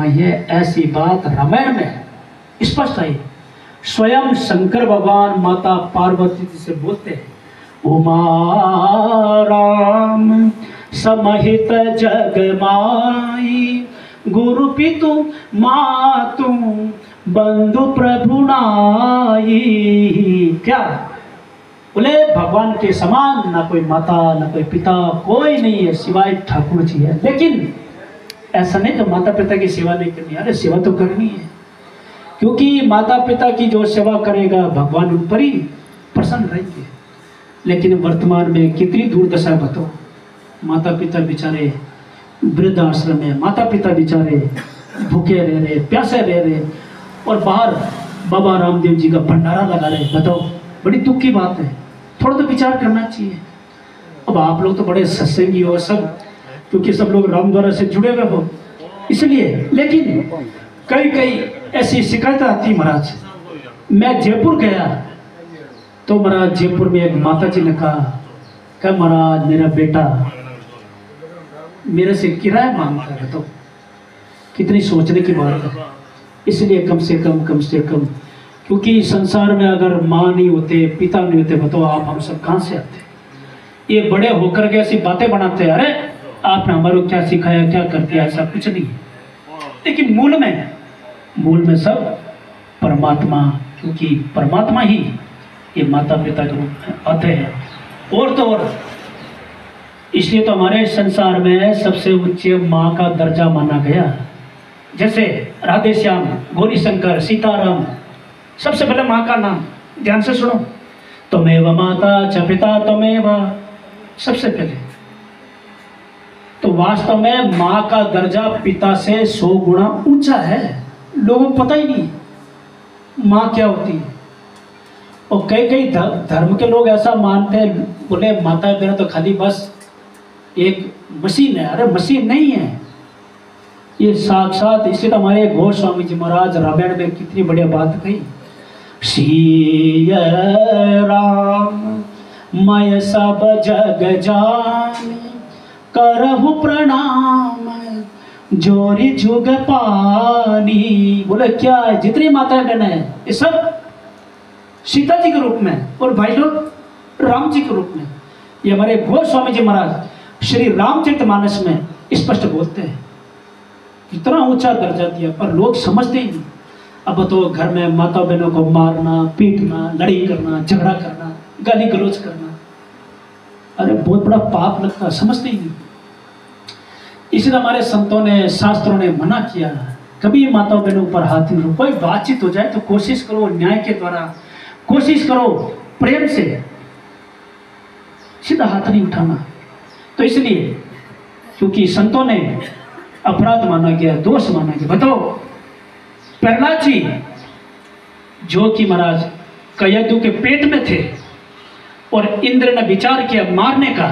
ये ऐसी बात रामायण में स्पष्ट आई। स्वयं शंकर भगवान माता पार्वती जी से बोलते हैं, उमा राम समहित जग माई, गुरु पितु मातु बंधु प्रभु नाई। क्या बोले? भगवान के समान ना कोई माता ना कोई पिता कोई नहीं है सिवाय ठाकुर जी है। लेकिन ऐसा नहीं तो माता पिता की सेवा नहीं करनी, अरे सेवा तो करनी है, क्योंकि माता पिता की जो सेवा करेगा भगवान उन पर ही प्रसन्न रहेंगे। लेकिन वर्तमान में कितनी दुर्दशा बताओ, माता पिता बेचारे वृद्धाश्रम में, माता पिता बेचारे भूखे रह रहे, प्यासे रह रहे, और बाहर बाबा रामदेव जी का भंडारा लगा रहे। बताओ, बड़ी दुख की बात है, थोड़ा तो विचार करना चाहिए। अब आप लोग तो बड़े सत्संगी हो सब, क्योंकि सब लोग राम द्वारा से जुड़े हुए हो इसलिए। लेकिन कई कई ऐसी शिकायत आती महाराज। मैं जयपुर गया तो महाराज जयपुर में एक माता जी ने कहा महाराज मेरा बेटा मेरे से किराया मांगता है। तो कितनी सोचने की बात है। इसलिए कम से कम, क्योंकि संसार में अगर माँ नहीं होते पिता नहीं होते, बताओ आप हम सब कहाँ से आते। ये बड़े होकर के ऐसी बातें बनाते हैं, अरे आपने हमारे को क्या सिखाया क्या कर दिया, ऐसा कुछ नहीं। लेकिन मूल में सब परमात्मा, क्योंकि परमात्मा ही ये माता पिता के रूप में आते हैं। और तो और इसलिए तो हमारे संसार में सबसे उच्च माँ का दर्जा माना गया। जैसे राधे श्याम, गौरी शंकर, सीताराम, सबसे पहले माँ का नाम ध्यान से सुनो, त्वमेव माता च पिता त्वमेव। सबसे पहले तो वास्तव में माँ का दर्जा पिता से 100 गुना ऊंचा है। लोगों को पता ही नहीं माँ क्या होती है। और कई धर्म के लोग ऐसा मानते हैं, बोले माता पिता तो खाली बस एक मशीन है। अरे मशीन नहीं है, ये साक्षात। इसलिए तो हमारे गोस्वामी जी महाराज रामायण में कितनी बढ़िया बात कही, सिया राम मैं सब जग जान, करहु प्रणाम जोरी जुग पानी। बोले क्या है, जितनी माताएं बहन है ये सब सीता जी के रूप में और भाई लोग राम जी के रूप में। ये हमारे गोस्वामी जी महाराज श्री रामचरितमानस में स्पष्ट बोलते हैं। इतना ऊंचा दर्जा दिया, पर लोग समझते ही नहीं। अब तो घर में माता बहनों को मारना, पीटना, लड़ाई करना, झगड़ा करना, गाली गलौज करना, अरे बहुत बड़ा पाप लगता है, समझते ही नहीं। इसलिए हमारे संतों ने, शास्त्रों ने मना किया, कभी माता बहनों पर हाथ नहीं। कोई बातचीत हो जाए तो कोशिश करो न्याय के द्वारा, कोशिश करो प्रेम से, सीधा हाथ नहीं उठाना। तो इसलिए क्योंकि संतों ने अपराध माना गया, दोष माना गया। बताओ, प्रहलाद जी जो कि महाराज कयदु के पेट में थे और इंद्र ने विचार किया मारने का,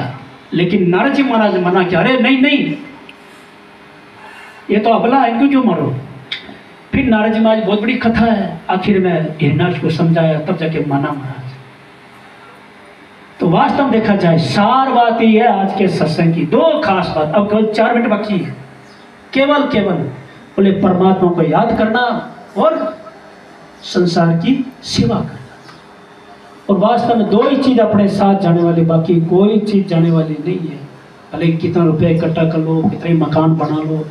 लेकिन नारद जी महाराज ने मना किया, अरे नहीं ये तो अबला है, इनको क्यों मारो। फिर नारद जी महाराज, बहुत बड़ी कथा है, आखिर में हिरण्याक्ष को समझाया, तब जाके माना महाराज। तो वास्तव देखा जाए सार बात ही है आज के सत्संग की। 2 खास बात, अब केवल 4 मिनट बाकी है। केवल बोले परमात्मा को याद करना और संसार की सेवा करना। और वास्तव में 2 ही चीज अपने साथ जाने वाली, बाकी कोई चीज जाने वाली नहीं है। भले कितना रुपया इकट्ठा कर लो, कितने मकान बना लो।